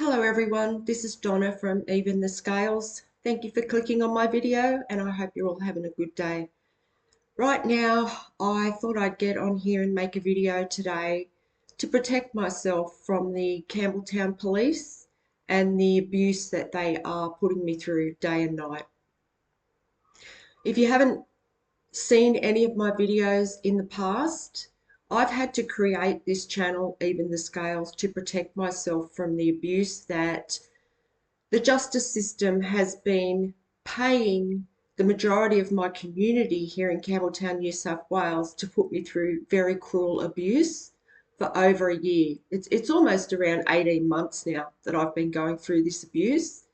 Hello everyone, this is Donna from Even the Scales. Thank you for clicking on my video and I hope you're all having a good day. Right now, I thought I'd get on here and make a video today to protect myself from the Campbelltown police and the abuse that they are putting me through day and night. If you haven't seen any of my videos in the past, I've had to create this channel, Even the Scales, to protect myself from the abuse that the justice system has been paying the majority of my community here in Campbelltown, New South Wales, to put me through very cruel abuse for over a year. It's almost around 18 months now that I've been going through this abuse,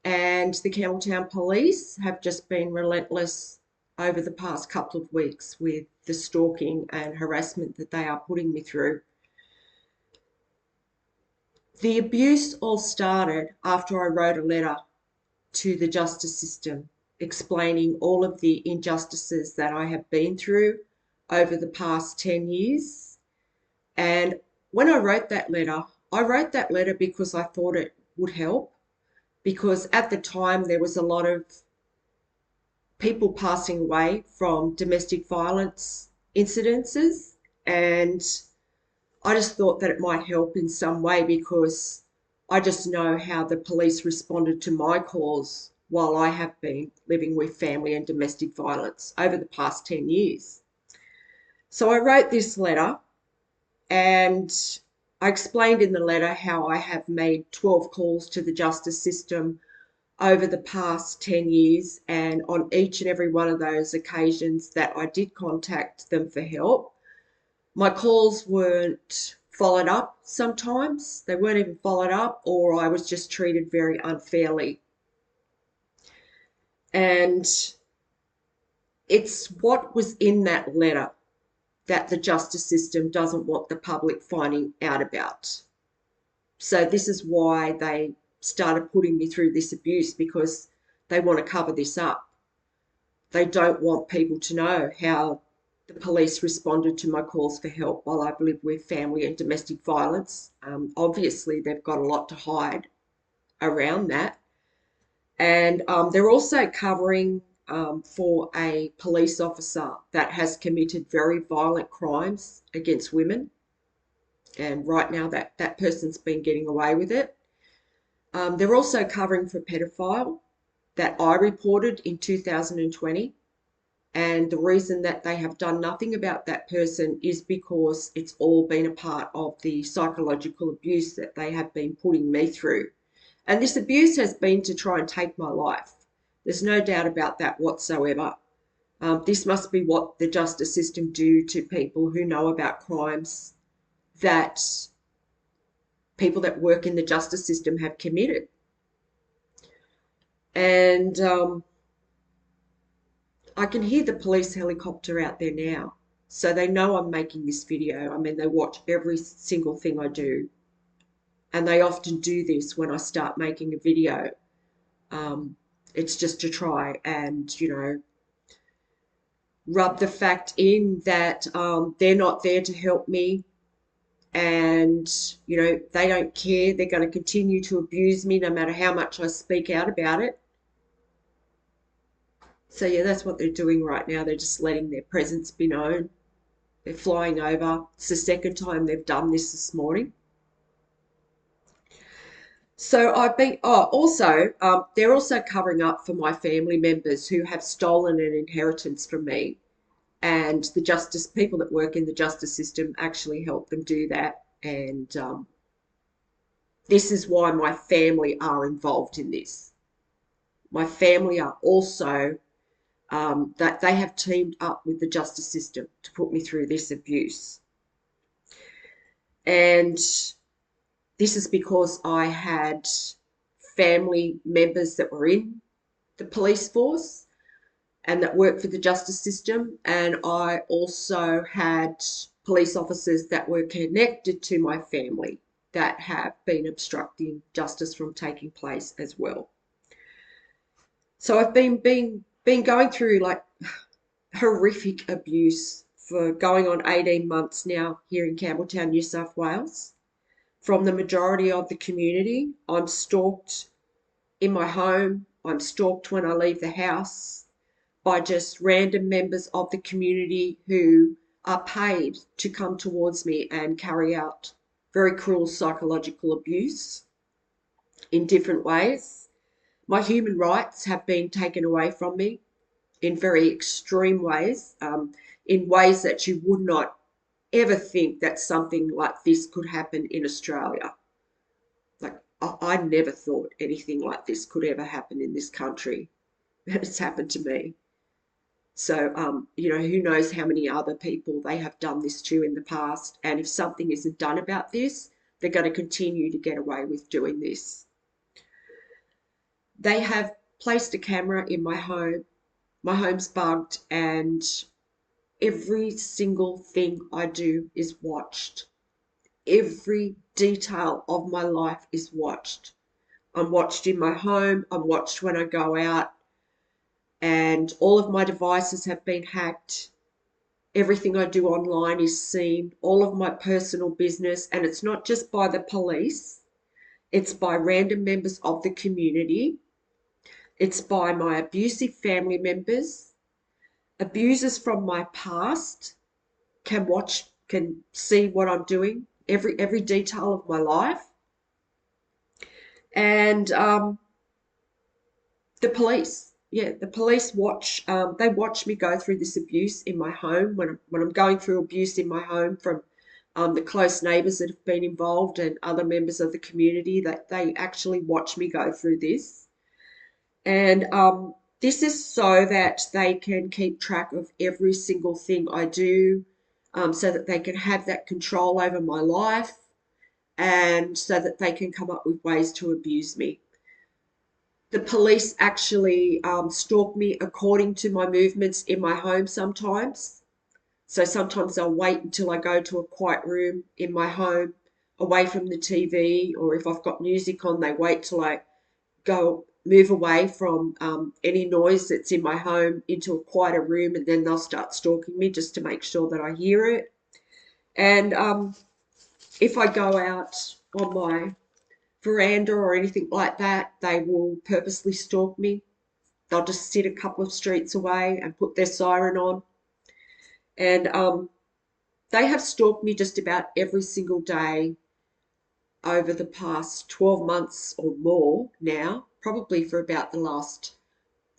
and the Campbelltown police have just been relentless over the past couple of weeks with the stalking and harassment that they are putting me through. The abuse all started after I wrote a letter to the justice system explaining all of the injustices that I have been through over the past 10 years. And when I wrote that letter, because I thought it would help, because at the time there was a lot of people passing away from domestic violence incidences, and I just thought that it might help in some way because I just know how the police responded to my calls while I have been living with family and domestic violence over the past 10 years. So I wrote this letter and I explained in the letter how I have made 12 calls to the justice system over the past 10 years, and on each and every one of those occasions that I did contact them for help, my calls weren't followed up sometimes. They weren't even followed up, or I was just treated very unfairly. And it's what was in that letter that the justice system doesn't want the public finding out about. So this is why they started putting me through this abuse, because they want to cover this up. They don't want people to know how the police responded to my calls for help while I've lived with family and domestic violence. Obviously, they've got a lot to hide around that. And they're also covering for a police officer that has committed very violent crimes against women. And right now that person's been getting away with it. They're also covering for pedophile that I reported in 2020. And the reason that they have done nothing about that person is because it's all been a part of the psychological abuse that they have been putting me through. And this abuse has been to try and take my life. There's no doubt about that whatsoever. This must be what the justice system do to people who know about crimes that people that work in the justice system have committed. And I can hear the police helicopter out there now. So they know I'm making this video. I mean, they watch every single thing I do. And they often do this when I start making a video. It's just to try and, rub the fact in that they're not there to help me. And, they don't care. They're going to continue to abuse me no matter how much I speak out about it. So, yeah, that's what they're doing right now. They're just letting their presence be known. They're flying over. It's the second time they've done this morning. So I've been, they're also covering up for my family members who have stolen an inheritance from me. And the justice, people that work in the justice system actually help them do that. And this is why my family are involved in this. My family are also, that they have teamed up with the justice system to put me through this abuse. And this is because I had family members that were in the police force and that worked for the justice system. And I also had police officers that were connected to my family that have been obstructing justice from taking place as well. So I've been going through like horrific abuse for going on 18 months now here in Campbelltown, New South Wales. from the majority of the community. I'm stalked in my home. I'm stalked when I leave the house by just random members of the community who are paid to come towards me and carry out very cruel psychological abuse in different ways. My human rights have been taken away from me in very extreme ways, in ways that you would not ever think that something like this could happen in Australia. Like, I never thought anything like this could ever happen in this country. And it's happened to me. So, who knows how many other people they have done this to in the past. And if something isn't done about this, they're going to continue to get away with doing this. They have placed a camera in my home. My home's bugged, and every single thing I do is watched. Every detail of my life is watched. I'm watched in my home. I'm watched when I go out. And all of my devices have been hacked. Everything I do online is seen, all of my personal business, and it's not just by the police, it's by random members of the community, it's by my abusive family members. Abusers from my past can see what I'm doing, every detail of my life. And the police. Yeah, the police watch. They watch me go through this abuse in my home when I'm going through abuse in my home from the close neighbours that have been involved and other members of the community. That they actually watch me go through this, and this is so that they can keep track of every single thing I do, so that they can have that control over my life, and so that they can come up with ways to abuse me. The police actually stalk me according to my movements in my home sometimes. So sometimes they'll wait until I go to a quiet room in my home away from the TV, or if I've got music on, they wait till I move away from any noise that's in my home into a quieter room, and then they'll start stalking me just to make sure that I hear it. And if I go out on my veranda or anything like that, they will purposely stalk me. They'll just sit a couple of streets away and put their siren on. And they have stalked me just about every single day over the past 12 months or more now, probably for about the last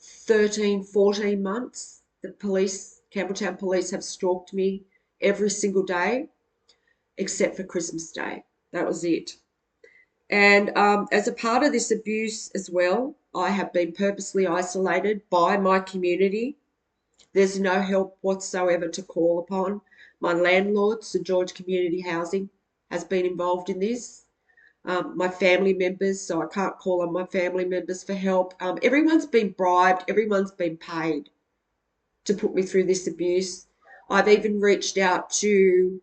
13, 14 months. The police, Campbelltown Police, have stalked me every single day except for Christmas Day. That was it. And as a part of this abuse as well, I have been purposely isolated by my community. There's no help whatsoever to call upon. My landlord, St George Community Housing, has been involved in this. My family members, so I can't call on my family members for help. Everyone's been bribed. Everyone's been paid to put me through this abuse. I've even reached out to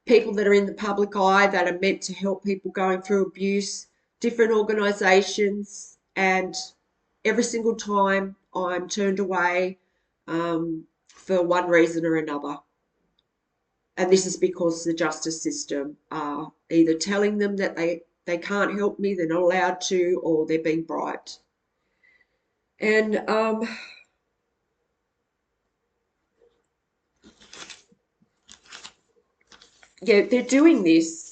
people that are in the public eye that are meant to help people going through abuse, different organisations, and every single time I'm turned away for one reason or another. And this is because the justice system are either telling them that they can't help me, they're not allowed to, or they're being bribed. And yeah, they're doing this.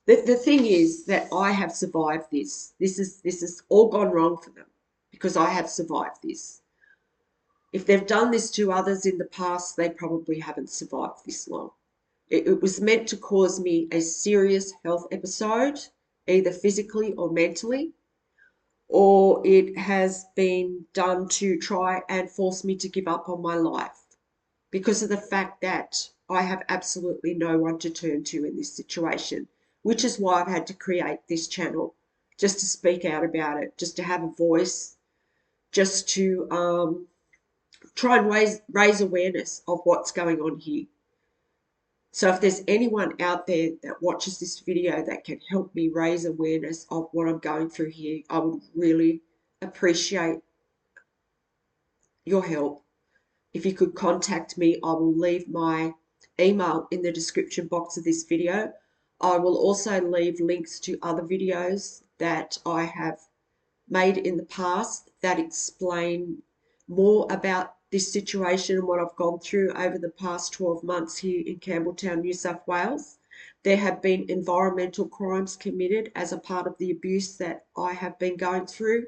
The thing is that I have survived this. This is all gone wrong for them because I have survived this. If they've done this to others in the past, they probably haven't survived this long. It was meant to cause me a serious health episode, either physically or mentally, or it has been done to try and force me to give up on my life because of the fact that I have absolutely no one to turn to in this situation, which is why I've had to create this channel, just to speak out about it, just to have a voice, just to try and raise awareness of what's going on here. So if there's anyone out there that watches this video that can help me raise awareness of what I'm going through here, I would really appreciate your help. If you could contact me, I will leave my email in the description box of this video. I will also leave links to other videos that I have made in the past that explain more about this situation and what I've gone through over the past 12 months here in Campbelltown, New South Wales. There have been environmental crimes committed as a part of the abuse that I have been going through.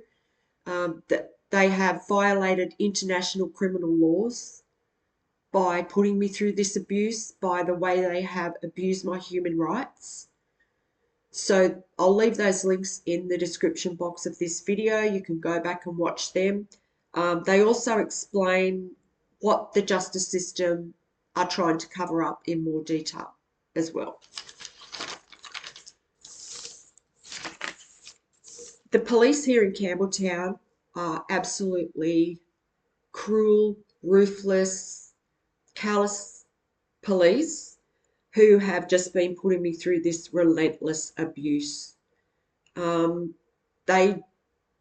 That they have violated international criminal laws by putting me through this abuse, by the way they have abused my human rights. So I'll leave those links in the description box of this video. You can go back and watch them. They also explain what the justice system are trying to cover up in more detail as well. The police here in Campbelltown are absolutely cruel, ruthless, callous police who have just been putting me through this relentless abuse. They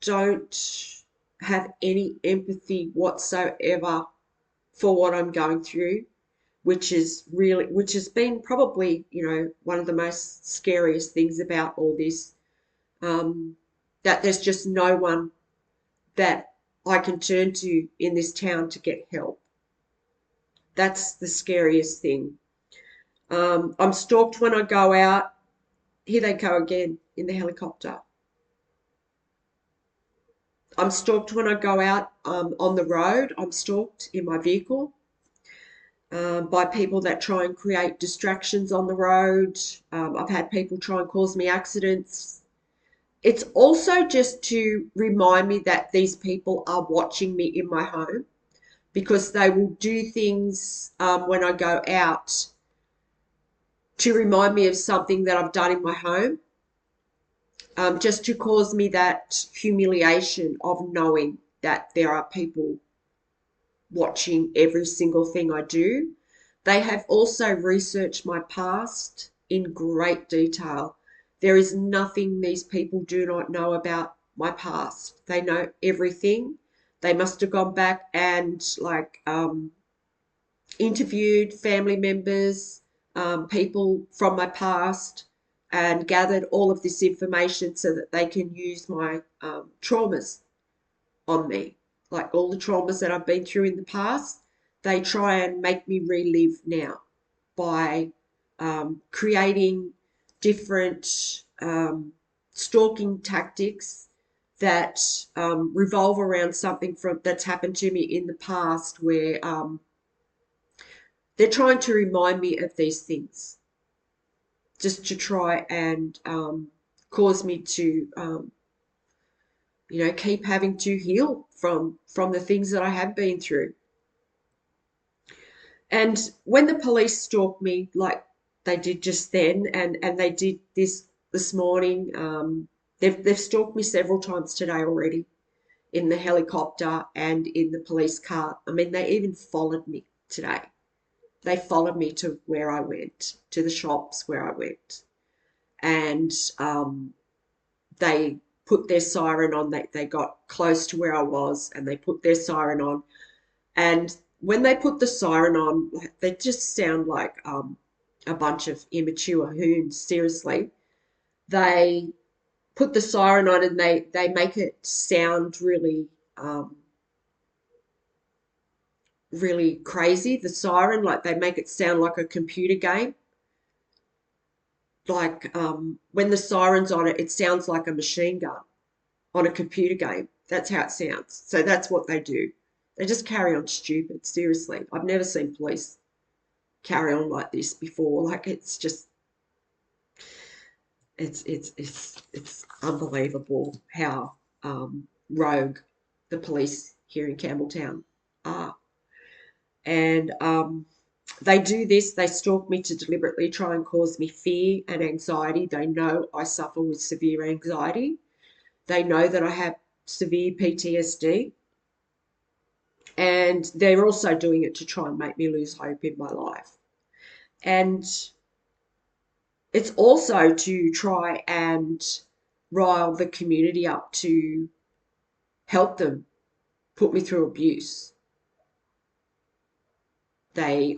don't have any empathy whatsoever for what I'm going through, which has been probably, one of the most scariest things about all this. That there's just no one that I can turn to in this town to get help. That's the scariest thing. I'm stalked when I go out. Here they go again in the helicopter. I'm stalked when I go out on the road. I'm stalked in my vehicle by people that try and create distractions on the road. I've had people try and cause me accidents. It's also just to remind me that these people are watching me in my home, because they will do things when I go out to remind me of something that I've done in my home, just to cause me that humiliation of knowing that there are people watching every single thing I do. They have also researched my past in great detail. There is nothing these people do not know about my past. They know everything. They must have gone back and interviewed family members, people from my past, and gathered all of this information so that they can use my traumas on me. Like all the traumas that I've been through in the past, they try and make me relive now by creating different stalking tactics that revolve around something that's happened to me in the past, where they're trying to remind me of these things, just to try and cause me to keep having to heal from the things that I have been through. And when the police stalked me, like they did just then, and they did this morning, they've stalked me several times today already, in the helicopter and in the police car. I mean, they even followed me today. They followed me to where I went, to the shops where I went, and they put their siren on. They got close to where I was, and they put their siren on. And when they put the siren on, they just sound like a bunch of immature hoons, seriously. They put the siren on and they make it sound really, really crazy, the siren. Like they make it sound like a computer game. Like when the siren's on it, it sounds like a machine gun on a computer game. That's how it sounds. So that's what they do. They just carry on stupid, seriously. I've never seen police carry on like this before. Like it's just, it's unbelievable how rogue the police here in Campbelltown are. And they do this. They stalk me to deliberately try and cause me fear and anxiety. They know I suffer with severe anxiety. They know that I have severe PTSD. And they're also doing it to try and make me lose hope in my life. And it's also to try and rile the community up to help them put me through abuse. They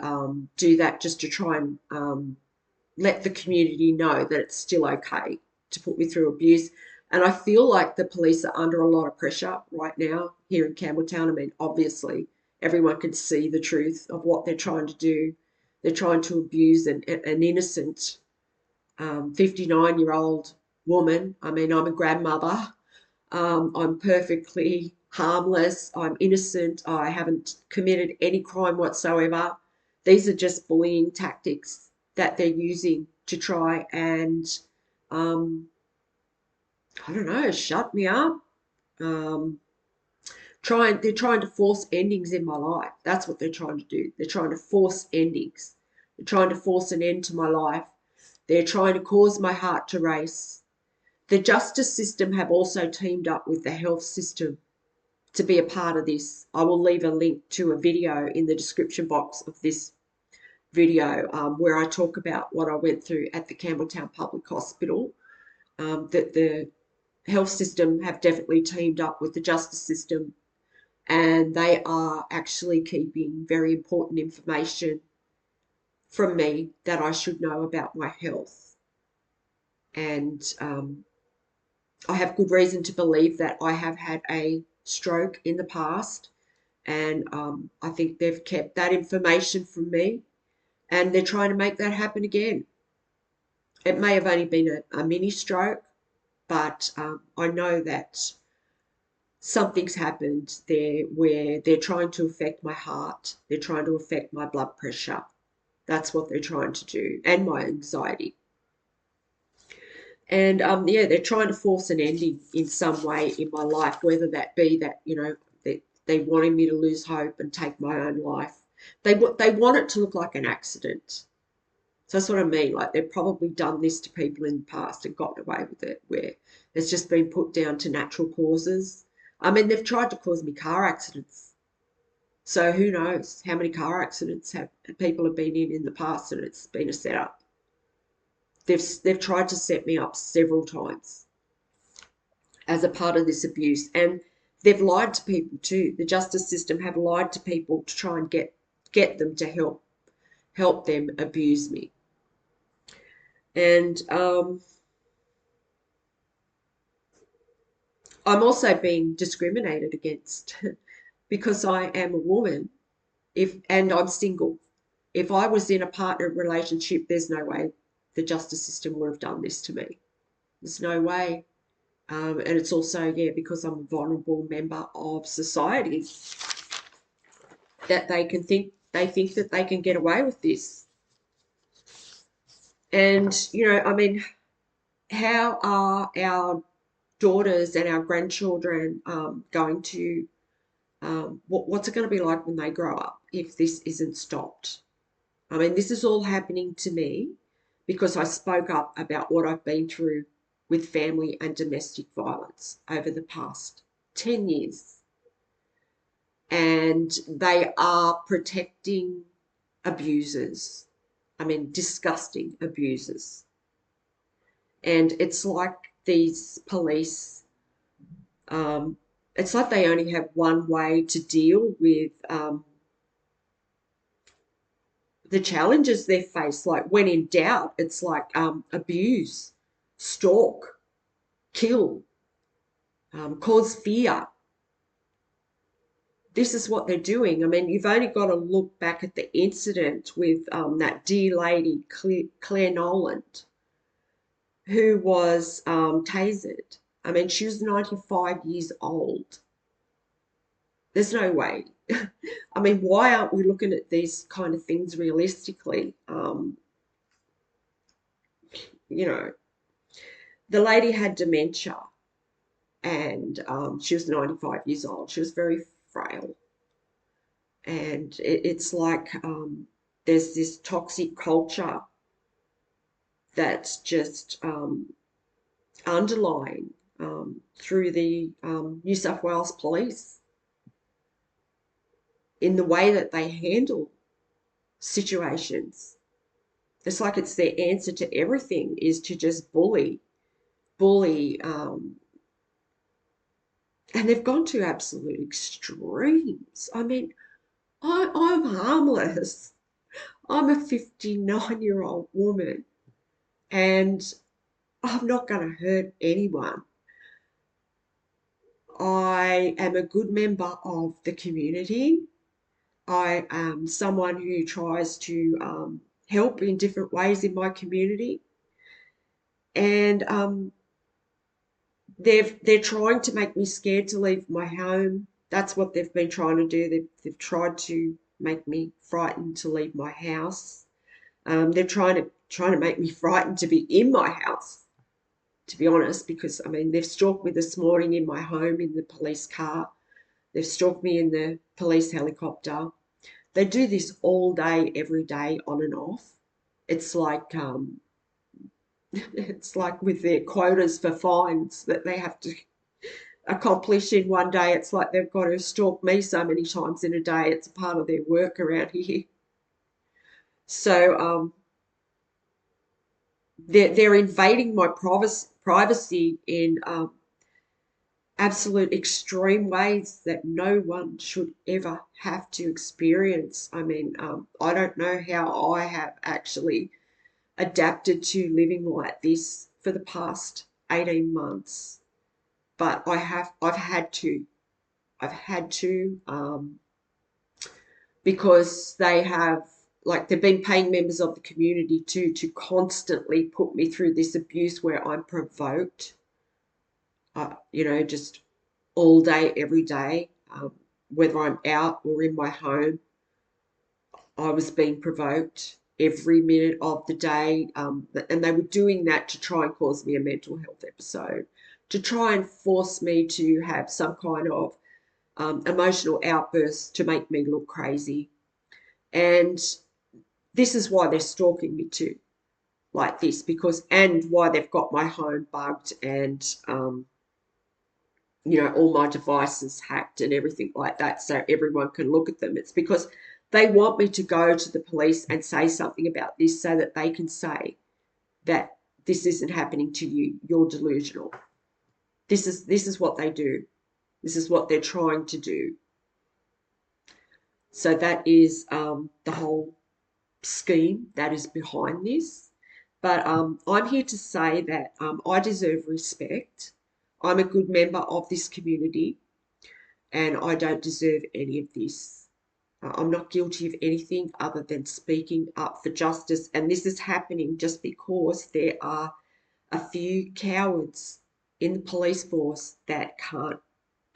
do that just to try and let the community know that it's still okay to put me through abuse. And I feel like the police are under a lot of pressure right now here in Campbelltown. I mean, obviously, everyone can see the truth of what they're trying to do. They're trying to abuse an innocent 59-year-old woman. I mean, I'm a grandmother. I'm perfectly harmless. I'm innocent. I haven't committed any crime whatsoever. These are just bullying tactics that they're using to try and, um, I don't know, shut me up. Um, they're trying to force endings in my life. That's what they're trying to do. They're trying to force endings. They're trying to force an end to my life. They're trying to cause my heart to race. The justice system have also teamed up with the health system to be a part of this. I will leave a link to a video in the description box of this video where I talk about what I went through at the Campbelltown Public Hospital. That the health system have definitely teamed up with the justice system, and they are actually keeping very important information from me that I should know about my health. And I have good reason to believe that I have had a stroke in the past, and I think they've kept that information from me, and they're trying to make that happen again. It may have only been a mini stroke, but I know that something's happened there where they're trying to affect my heart, they're trying to affect my blood pressure. That's what they're trying to do, and my anxiety. And yeah, they're trying to force an ending in some way in my life, whether that be that, they wanting me to lose hope and take my own life. They want it to look like an accident. So that's what I mean. Like they've probably done this to people in the past and gotten away with it, where it's just been put down to natural causes. I mean, they've tried to cause me car accidents. So who knows how many car accidents have people have been in the past, and it's been a setup. They've tried to set me up several times as a part of this abuse, and they've lied to people too. The justice system have lied to people to try and get them to help them abuse me. And I'm also being discriminated against because I am a woman, and I'm single. If I was in a partner relationship, there's no way the justice system would have done this to me. There's no way. And it's also, yeah, because I'm a vulnerable member of society that they think that they can get away with this. And, I mean, how are our daughters and our grandchildren going to, what's it going to be like when they grow up if this isn't stopped? I mean, this is all happening to me because I spoke up about what I've been through with family and domestic violence over the past 10 years. And they are protecting abusers. I mean, disgusting abusers. And it's like these police, um, it's like they only have one way to deal with the challenges they face. Like when in doubt, it's like abuse, stalk, kill, cause fear. This is what they're doing. I mean, you've only got to look back at the incident with that dear lady, Claire Noland, who was tasered. I mean, she was 95 years old. There's no way. I mean, why aren't we looking at these kind of things realistically? You know, the lady had dementia, and she was 95 years old. She was very frail. And it's like there's this toxic culture that's just underlying through the New South Wales police in the way that they handle situations. It's like it's their answer to everything is to just bully, and they've gone to absolute extremes. I mean, I'm harmless. I'm a 59-year-old woman. and I'm not going to hurt anyone. I am a good member of the community. I am someone who tries to help in different ways in my community, and they're trying to make me scared to leave my home. That's what they've been trying to do. They've tried to make me frightened to leave my house. They're trying to make me frightened to be in my house, to be honest, because I mean they've stalked me this morning in my home in the police car. They've stalked me in the police helicopter. They do this all day, every day, on and off. It's like it's like with their quotas for fines that they have to accomplish in one day. It's like they've got to stalk me so many times in a day. It's a part of their work around here. So they're invading my privacy in absolute extreme ways that no one should ever have to experience. I mean, I don't know how I have actually adapted to living like this for the past 18 months, but I've had to. I've had to because they have, like, they've been paying members of the community to constantly put me through this abuse where I'm provoked, just all day, every day, whether I'm out or in my home. I was being provoked every minute of the day, and they were doing that to try and cause me a mental health episode, to try and force me to have some kind of emotional outburst to make me look crazy. And this is why they're stalking me too, like this, and why they've got my home bugged and, all my devices hacked and everything like that so everyone can look at them. It's because they want me to go to the police and say something about this so that they can say that this isn't happening to you. You're delusional. This is what they do. This is what they're trying to do. So that is the whole scheme that is behind this. But I'm here to say that I deserve respect. I'm a good member of this community and I don't deserve any of this. I'm not guilty of anything other than speaking up for justice. And this is happening just because there are a few cowards in the police force that can't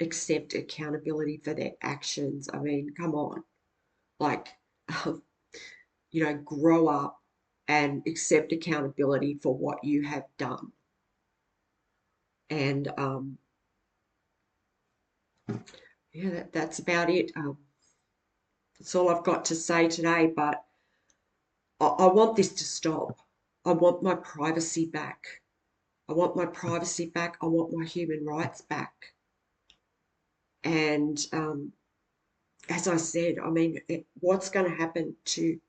accept accountability for their actions. I mean, come on. Like, grow up and accept accountability for what you have done. And that's about it. That's all I've got to say today. But I want this to stop. I want my privacy back. I want my privacy back. I want my human rights back. And as I said, I mean, what's going to happen to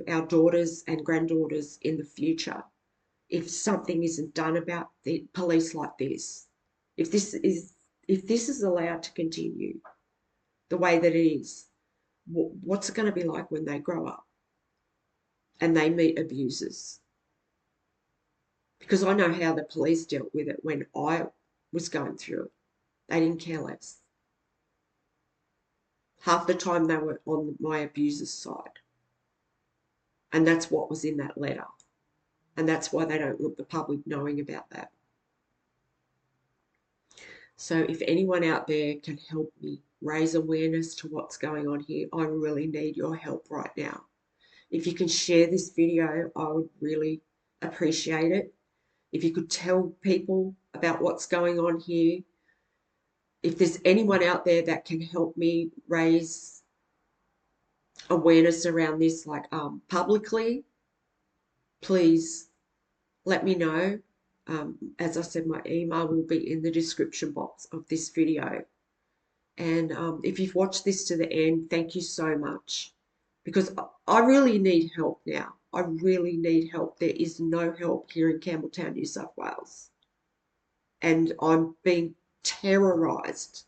our daughters and granddaughters in the future if something isn't done about the police like this? If this is allowed to continue the way that it is, what's it going to be like when they grow up and they meet abusers? Because I know how the police dealt with it when I was going through it. They didn't care less. Half the time they were on my abuser's side. And that's what was in that letter. And that's why they don't want the public knowing about that. So if anyone out there can help me raise awareness to what's going on here, I really need your help right now. If you can share this video, I would really appreciate it. If you could tell people about what's going on here. If there's anyone out there that can help me raise awareness around this, like publicly, please let me know. As I said, my email will be in the description box of this video. And if you've watched this to the end, thank you so much, because I really need help now. I really need help. There is no help here in Campbelltown, New South Wales. And I'm being terrorised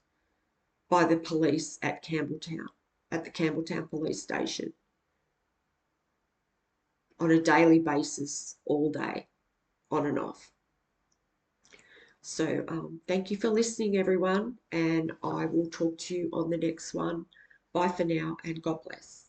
by the police at Campbelltown, at the Campbelltown police station. on a daily basis, all day, on and off. So thank you for listening, everyone, and I will talk to you on the next one. Bye for now, and God bless.